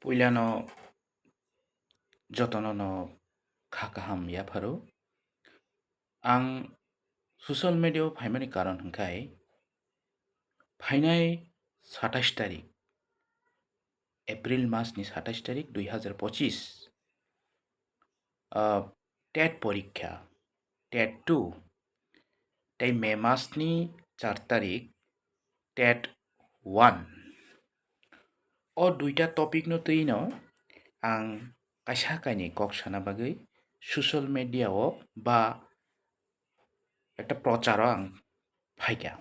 Puilano jotonono khakaham yapharo ang social media phaimani karon hingkai phainai 27 তারিখ April Masoni 27 তারিখ 2025 TET পরীক্ষা TET 2 তাই মে মাসনি 4 তারিখ TET 1 o duita topic no tino ang kaisa kaini kok sana bagui social media o ba একটা প্রচার ang phaika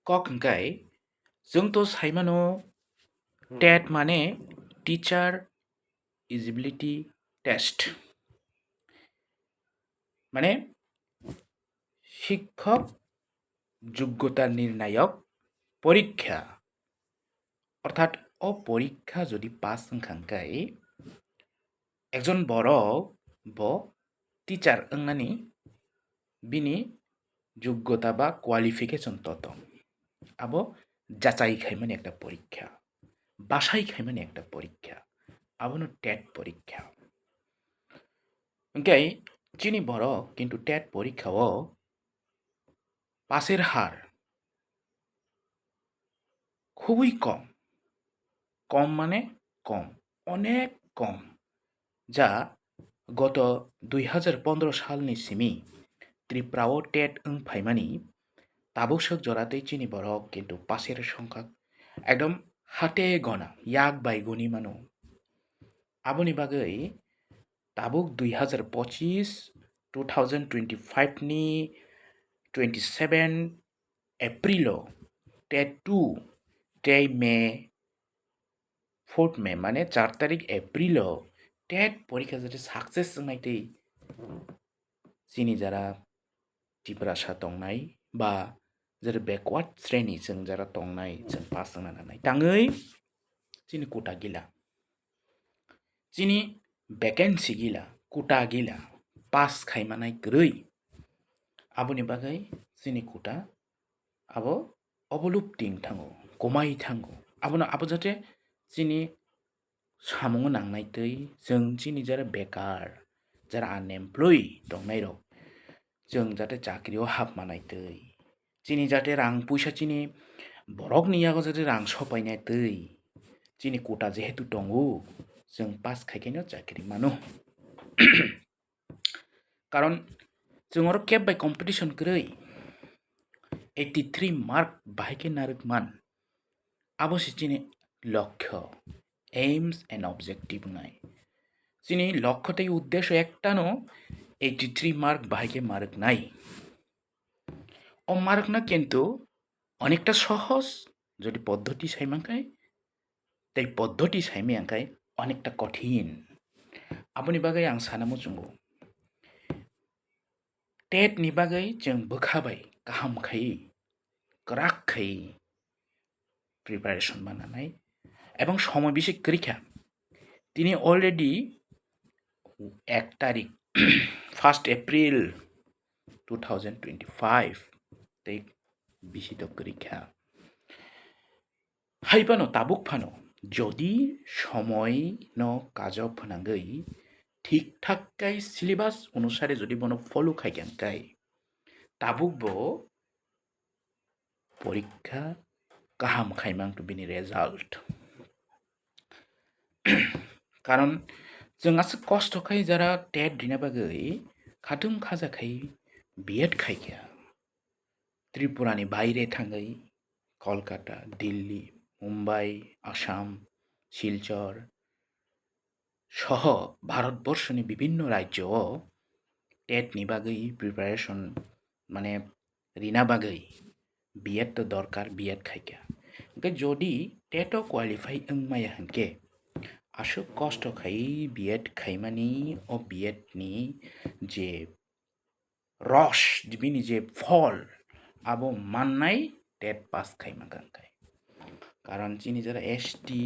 kok hingkai जों तो साइमानो TET माने टीचार इजिबिलिटी टेस्ट माने शिक्षक যোগ্যতা নির্ণায়ক পরীক্ষা অর্থাৎ ও পরীক্ষা যদি পাস হংখাংকাই একজন বড় ব টিচার ওংনানি বিনি যোগ্যতা বা কোয়ালিফিকেশন তত আবো যাচাই খাইমানি একটা পরীক্ষা বাসাই খাইমানি একটা পরীক্ষা আবনো টেট পরীক্ষা ওংকাই চিনি বড় কিন্তু টেট পরীক্ষাও পাসের হার খুবই কম কম মানে কম অনেক কম যা গত 2015 সালनि सिमी त्रिपुराओ टेट फाइमानि ताबुसक जरातै चिनि बरक किन्तु पासेर संख्या एकदम हाते गना याक बाई गुनि मानो आबुनि बागै ताबुक 2025 2025 नि 27 एप्रिलो टेट 2 टे मे 4 मे माने 4 तारिख एप्रिलो टेट परीक्षा जाते साक्सेस नाइतै चिनि जारा टिप्रासा तंनाय बा जर बैकवार्ड श्रेणी जों जारा तंनाय जों पास जाना नाय ताङै चिनि कोटा गिला चिनि वैकेंसी गिला कोटा गिला पास खाइमानाय ग्रै आबुनि बागै चिनि कोटा आबो अबलुप्तिं थाङो कमाय थाङो आबुनो आबो जाते चिनि सामुङो नांनाय तै जों चिनि जारा बेकार जारा आनएमप्लय दंनाय रक जों जाते चाकरियाव हाबमानाय तै चिनि जाते रां पैसा चिनि बरक नियागो जाते रां सपायनाय तै चिनि कोटा जेहेतु दङो जों पास खाइखायनो चाकरि मानो कारण जों और केब बाय कम्पिटिशन ग्रै 83 मार्क बाहायके नारक मान आबोसि चिनि लक्ष्य एम्स एंड ऑब्जेक्टिव नाय चिनि लक्ष्य तै उद्देश्य एकटानो 83 मार्क बाहायके मार्क नाय ও মার্ক না কিন্তু অনেকটা সহজ যদি পদ্ধতি সাইমাঙ্কাই তাই পদ্ধতি সাইমিয়াঙ্কাই অনেকটা কঠিন আপনি বাগै आं सानामो जुंगो टेट नि बागै जों बोखाबाय गाहाम खाई कराक खाई प्रिपारेशन बानानाय এবং সময় বিশেষ পরীক্ষা তিনি অলরেডি 1 তারিখ 1 এপ্রিল 2025 তে বিশিত পরীক্ষা হাইপানো তাবুক ফানো যদি সময় ন কাজব ফনাঙ্গই ঠিকঠাককাই সিলেবাস অনুসারে যদি বনো ফলো খাইকানকাই তাবুক ব পরীক্ষা গাহাম খাইমাং টু বিনি রেজাল্ট কারণ जों आसो कष्ट खाई जरा टेट दिना बागै खाथुम खाजा खाई बिएड खाइया त्रिपुरानि बाहिरे थाङै कलकाता दिल्ली मुम्बाई आसाम শিলচর সহ ভারতবর্ষनि বিভিন্ন রাজ্য টেটनि बागै प्रिपारेशन माने रिना बागै बिएड तो दरकार बिएड खाइया যদি टेटो क्वालिफाई माया हनके आसो कष्ट खाई बिएड खाइमानि ओ बिएड नि जे रस बिनि जे फल आबो माननाय टेट पास खाइमा गांखाय कारण चिनि जरा एसटी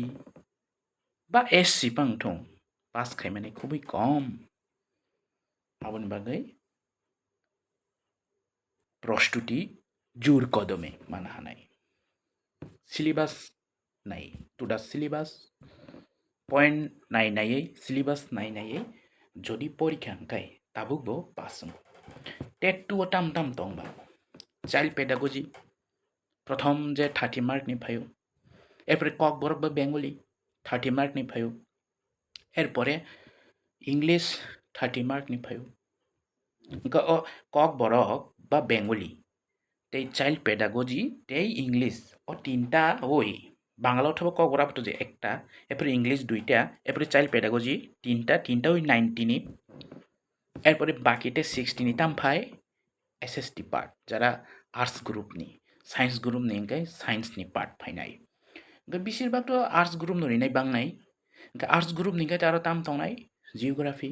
बा एससी पांथं पास खाइमानि खुबै कम आबोनि बागै प्रस्तुति जुर कदमे माना हानाय सिलेबास नाय टुदा सिलेबास पॉइंट नायनायै सिलेबास नायनायै जदि परीक्षा हंखाय ताबुकबो पास टेट टू ताम ताम तंबा चाइल्ड पेडागोजी प्रथम जे 30 मार्क नि फायो एरपरे কক बरक बा बेंगली 30 मार्क नि फायो एरपरे इंग्लिश 30 मार्क नि फायो কক बरक बा बेंगली ते चाइल्ड पेडागोजी ते इंग्लिश और तीनटा ओई बांग्ला थबो কক बरक तो जे एकटा एरपरे इंग्लिश दुईटा एरपरे चाइल्ड पेडागोजी तीनटा ओई 90 नि एरपरे बाकीते 60 नि तामफाय एसएसटी पार्ट जरा आर्ट्स ग्रुप नि साइंस ग्रुप नि इंकाय साइंस नि पार्ट फाइनाय इंका बेसिरभाग तो आर्ट्स ग्रुप नि रिनाय बांनाय इंका आर्ट्स ग्रुप नि तारो ताम तंनाय जियोग्राफी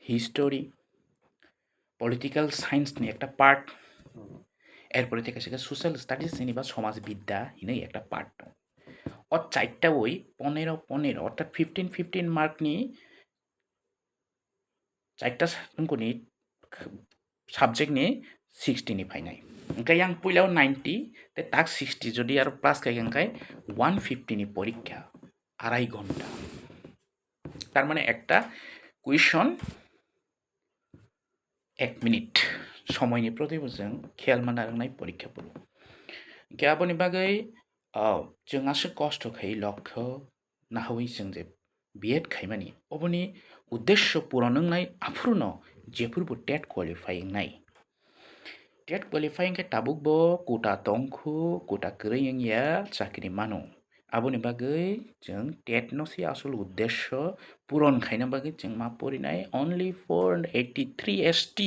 हिस्टोरी पलिटिकल साइंस नि एकटा पार्ट एरपरे থেকে সেটা সোশ্যাল স্টাডিজ বা সমাজবিদ্যা হিনে একটা পার্ট দं और চারটা ওই 15 অর্থাৎ 15 মার্কনি চারটা अंकनि साबजेक्टनि 60 नि फाइनाय ओंखाय आं पहिलाव 90 ते ताक 60 जदि आरो प्लास खायखांखाय 150 नि परीक्षा आराई घंटा तार माने একটা कुइशन 1 मिनिट সময়नि प्रतिबो जों खेल मानारनाय परीक्षाफोर गाबोननि बागै जोंहासो कष्ट खायो लक्ष्य नाहै जों जे बिएड खायमानि अबनि उद्देश्य पूरणनाय आफुरनो जेफोरबो टेट क्वालिफाइं नाय टेट क्वालिफाइं के ताबुकबो कोटा तंखु कोटा करैया चाकरि मानो आबनि बागै जों टेट नसि आसल उद्देश्य पूरण खायना बागै जों मा परिनाय only for 83 ST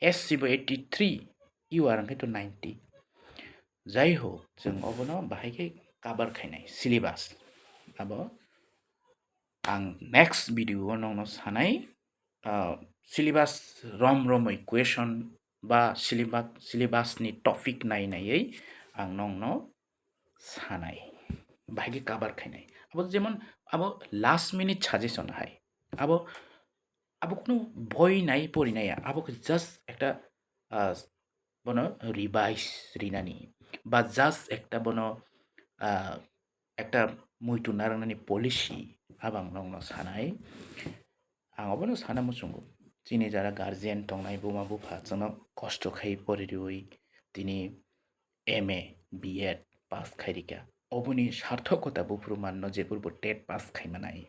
SC बो 83 इउ आर अंके तो 90 जाय हो जों अबनो बाहायके काबार खायनाय सिलेबास अब आं नेक्स्ट भिडियो नंनो सानाय सिलेबास रम रमै क्वेश्चन बा सिलेबासनि टपिक नायनायै आं नंनो सानाय बाहायके काबार खायनाय अब जेमन अब लास्ट मिनिट साजेशन हाय अब কোনো ভয় নাই পরিনায়া আবকে জাস্ট একটা বনো রিভাইস রিনানি বা জাস্ট একটা বনো একটা মুইটু নারাংনানি পলিসি আবাং নংনো সানাय आं अबनो साना मुसुंगो चिनि जारा गार्जियन तंनाय बुमा बुफा जोंनो कष्ट खाय परिरुई तिनि एमए बिएड पास खायरिका अबनि सार्थकता बुफ्रु माननो जेफोरबो टेट पास खायमानाय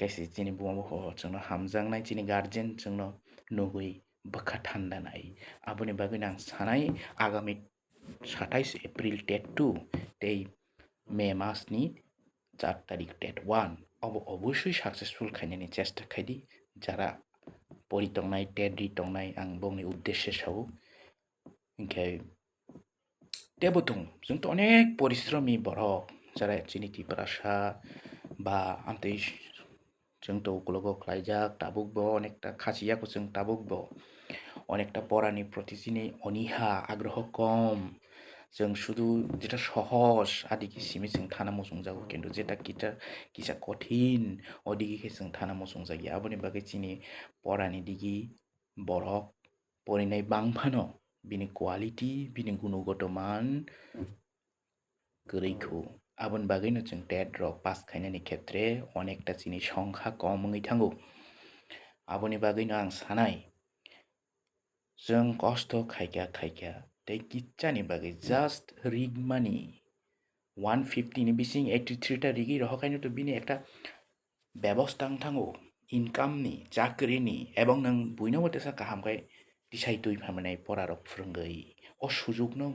गाइसे चिनि बुमा बुफा जोंनो हामजांनाय चिनि गार्जियन जोंनो नुगुई बखा थान्दानाय आबनि बागै आं सानाय आगामी 27 एप्रिल टेट 2 ते मे मासनि 4 तारिख टेट 1 अब अवश्य सक्सेसफुल खायनायनि चेष्टा खायदि जारा परितंनाय टेट रितंनाय आं बंनि उद्देश्य साव ओंखाय तेबो दं जोंथ' अनेक परिश्रमी बरक जारा चिनिति प्रासा बा आमते जोंथ' उकलग खायजाक ताबुकबो अनेकटा खासियाखौ जों ताबुकबो अनेकटा परानि प्रति चिनि अनिहा आग्रह कम जों शुधु जेटा सहज आदिके सिमे जों थाना मसुं जागो किन्तु जेटा किसा कठिन अदिके जों थाना मसुं जागि आबनि बागै चिनि परानि दिगि बरक परिनाय बांफानो बिनि क्वालिटी बिनि गुणगत मान गरैखौ आबन बागैनो जों टेट रक पास खायनायनि खेत्रे अनेकटा चिनि संख्या कमै थांगौ आबनि बागैनो आं सानाय जों कष्ट खायका ते किच्चानि बागै जस्ट रिगमानि 150 नि बिसिं 83 टा रिगि रहखायनो तो बिनि एकटा व्यवस्था थांगौ इनकामनि चाकरिनि एबं नों बुइनोबो तेसा काहामखाय दिसाय दुइ फामनाय परारक फोरोंगै अ सुजुगनो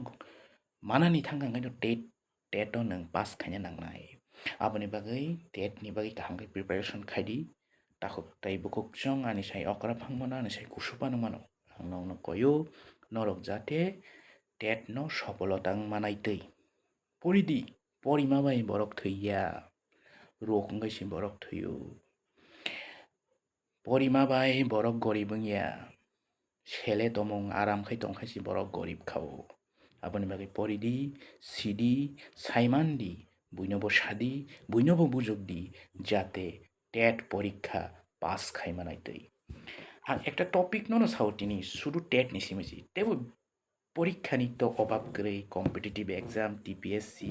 मानानि थांगांगायनो टेट नों पास खायनो नांनाय आबनि बागै टेटनि बागै काहामखाय प्रिपारेशन खायदि ताखौ बुकुक जों आनि साय अकरा फांमना आनि साय कुसुपानो मानो आंनावनो कयो नरक जाते टेट न सफलता मानायतै परिदि परिमाबाय बरक थैया रोखंगायसि बरक थैयो परिमाबाय बरक गरिबंया सेले तमं आरामखाय तंखायसि बरक गरिब खाओ आबनि बागै परिदि सिदि साइमानदि बुइनोबो सादि बुइनोबो बुजुगदि जाते टेट परीक्षा पास खायमानायतै आं एकटा टपिक ननो सावतिनि शुधु टेट नि सिमेसि तेबो পরীক্ষানি তো অভাব গৈ competitive exam TPSC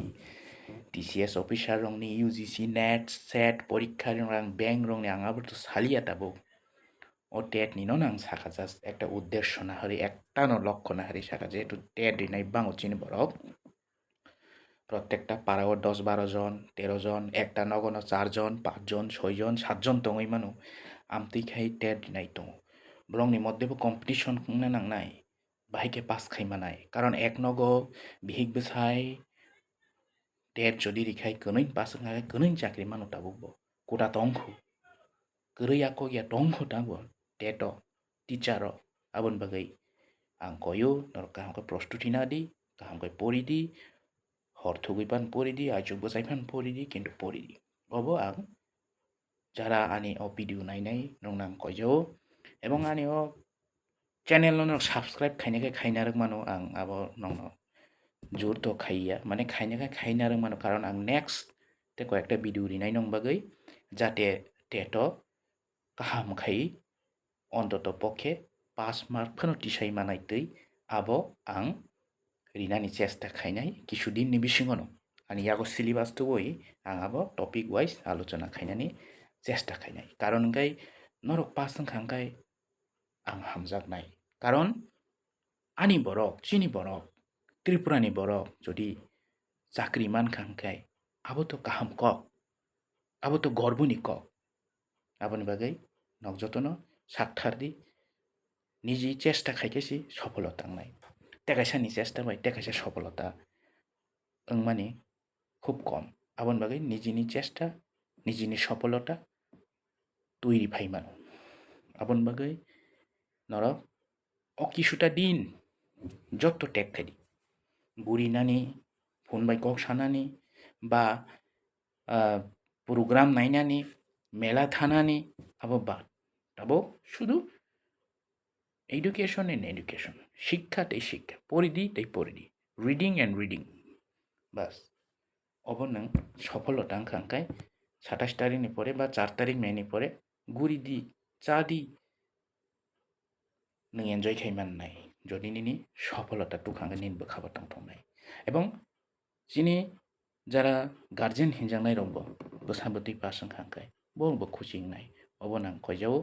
TCS officer রংনি ইউজিসি নেট সেট পরীক্ষা রং ব্যাংক রংনি আঙাবো তো সালিয়া তাবো ও টেট নিনো নাং সাকা জাস্ট একটা উদ্দেশ্য না হারি একটা লক্ষ্য না হারি সাকা যেহেতু টেট দিনাই বাঙো চিনি বরক প্রত্যেকটা পাড়াও 10-12 জন 13 জন একটা নগনো 4 জন 5 জন 6 জন 7 জন তঙই মানো আমতই খাই টেট দিনাই তো ব্রংনি মধ্যেবো কম্পিটিশন খুংনা নাংনাই বাহিকে পাস খাইমানাই কারণ এক নগ বিহিক বেসাই টেট যদি রিখাই কনই পাস খাই কনই চাকরি মানো তাবুকবো কোটা তংখু গরৈ ako ya tongho tangbo teto teacher abon bagai ang koyo nor kaham ko prostuti na di kaham ko pori di hor thugui pan pori di ajug bosai pan pori di kintu pori di obo ang jara ani o video nai nai nong nang koyo ebong ani o channel no subscribe khaine khaina rok mano ang abo nong no jor to khaiya mane khaina rok mano karon ang next te ko ekta video ri nai nong bagai jate teto kaham khai অন্তত পক্ষে 5 mark ফোনো টিসাই মানাইতৈ আবো আং রিনানি চেষ্টা খাইনাই কিছুদিন নিবিসিঙনো আনি ইয়াগো syllabus তো বই আং আবো টপিক ওয়াইজ আলোচনা খাইনানি চেষ্টা খাইনাই কারণ গাই নরক পাস খাংকাই আং হামজাক নাই কারণ আনি বরক চিনি বরক ত্রিপুরানি বরক যদি চাকরি মান খাংকাই আবো তো কাহাম কক আবো তো গর্বনি কক আবনি বাগাই নক যতন সাক্ষারদি নিজেই চেষ্টা খাইকেছি সফলতা নাই টেকাইসানি চেষ্টা বাই টেকাইসা সফলতা ওং মানে খুব কম আবন বাগै নিজেনি চেষ্টা নিজেনি সফলতা তৈরি ফাইমানো আবন বাগै নর অকিসুটা দিন যত টেক খাইদি বুড়ি নানি ফোন বাই কক সানানি বা প্রোগ্রাম নাইনানি মেলা থানানি আবো বা তাবো শুধু এডুকেশন এন্ড এডুকেশন শিক্ষাতেই শিক্ষা পরিধি তাই পরিধি রিডিং এন্ড রিডিং বাস অব নং সফলতা খাংকাই 27 তারিখনি পরে বা 4 তারিখ মেনি পরে গুড়ি দি চা দি নং এনজয় খাইমান নাই যদি নিনি সফলতা টুখাঙ্গে নিনবো খাবার টাংথং নাই এবং যিনি যারা গার্জেন হিনজাংনাই রব বসাবতী পাসং খাংকাই বংবো খুশিং নাই অব নং কয়জাও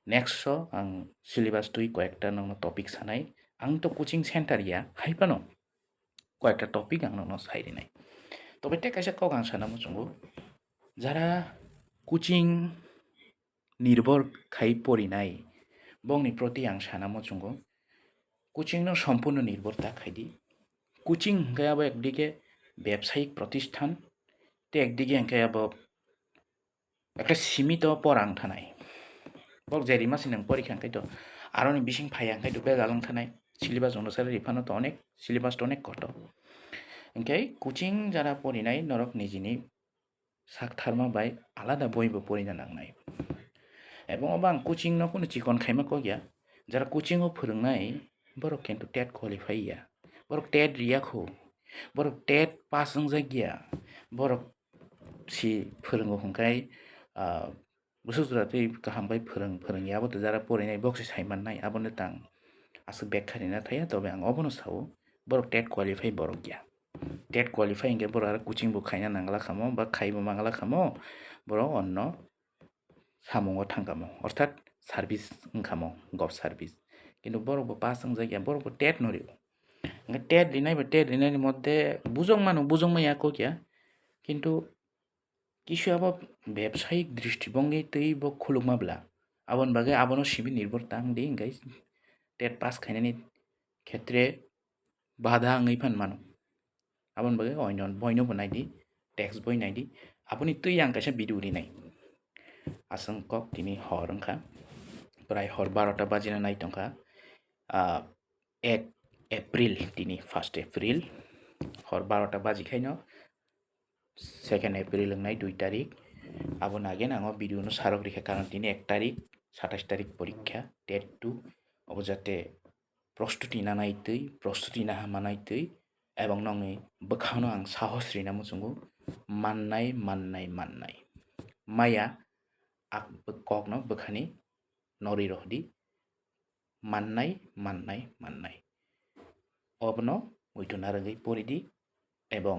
নেক্সট আং সিলেবাস তুই কয়েকটা নং টপিক সানাই আং তো কোচিং সেন্টার ইয়া হাইপানো কয়েকটা টপিক আং নং সাইরি নাই তবে টেকাইসা কক আং সানা মুচুঙ্গু যারা কোচিং নির্ভর খাই পড়িনাই বংনি প্রতি আং সানা মুচুঙ্গু কোচিং ন সম্পূর্ণ নির্ভরতা খাইদি কোচিং গায়াবো একদিকে ব্যবসায়িক প্রতিষ্ঠান তে একদিকে গায়াবো একটা সীমিত পরাং থানাই বক যেরি মাসি নং পরীক্ষা খাইতো আরো নি বিসিং ফাইয়া খাইতো বে গালাং থানাই সিলেবাস অনুসারে রিফানো তো অনেক সিলেবাস তো অনেক কত ওংখাই কোচিং যারা পড়িনাই নরক নিজিনি সাকথারমা বাই আলাদা বইবো পড়িনা নাংনাই এবং আং কোচিং ন কোনো চিকন খাইमा কগিয়া যারা কোচিং ও फोरोंनाय বরক কিন্তু টেট কোয়ালিফাই ইয়া বরক টেট রিয়াखौ বরক টেট পাস जायगिया বরক সি फोरोंगो हंखाय बुसुसुरातै गाहामबाय फोरोंगियाबो तो যারা পড়িনাय বক্সি সাইমাननाय आबनो तां आसु बेखारिना थाया तबे आं अबनो सावो बरक टेट क्वालिफाई बरक गया टेट क्वालिफाई इंगे बर आरो कोचिं बो खाइना नांगला खामो बा खाइबो मांगला खामो बर अन्न सामंगो थांगामो अर्थात सार्भिस ओंखामो गभ सार्भिस কিন্তু বরক পাস जायगिया बरक टेट नरियो टेट लिनायनि मध्य बुजों मानो बुजों माया कगिया কিন্তু কিছু আবার ব্যবসায়িক দৃষ্টিভঙ্গি তৈ ব খুলুমাবলা আবন বাগে আবনো সিবি নির্ভর তাং দি গাই টেট পাস খাইনানি ক্ষেত্রে বাধা আঙै ফান মানো আবন বাগে অইনন বইনো বনাইদি টেক্স বই নাইদি আপনি তৈ আং কাছে বিদুরি নাই আসং কক তিনি হরংখা প্রায় হর 12টা বাজিনা নাইতংখা 1 এপ্রিল তিনি 1 এপ্রিল হর 12টা বাজি খাইনো 2 এপ্রিল নাই 2 তারিখ আবন আগে নাঙো ভিডিও নো সারক রেখা কারণ তিনি 1 তারিখ 27 তারিখ পরীক্ষা টেট 2 অবজাতে প্রস্তুতি না নাইতৈ প্রস্তুতি না হামানাইতৈ এবং নঙে বখানো আং সাহস রিনা মুচুঙ্গু মাননাই মায়া আক ককনো বখানি নরি রহদি মাননাই অবনো মুইতো নারঙ্গै পরিদি এবং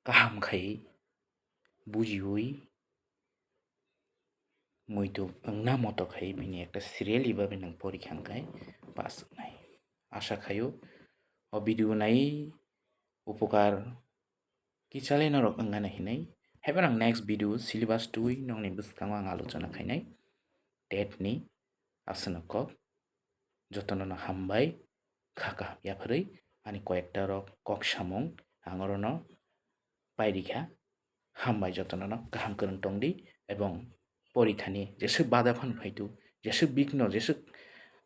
কাহামখাই বুজিউই মুইতো ওংনা মতখাই bini একটা serial ibabe nang porikha pass wngnai. आशा खायो o video nai upokar kichale norok wngmano hinui haibor ang next video syllabus 2 nongni bwskango ang alochona khainai TET ni aswno kok jotono no hambai kha kaham yaphorui ani koyekta rok kok samung ang orono pairikha hambai jotono no kaham kwrwng tongdi ebong পরীক্ষানি যেসব বাধা fun ফাইতো যেসব বিঘ্ন যেসব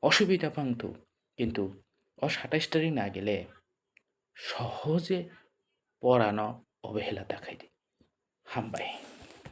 অসুবিধা পাংতো কিন্তু ২৭টারই না গেলে সহজে পড়ানো অবহেলা দেখাইতে হামবাই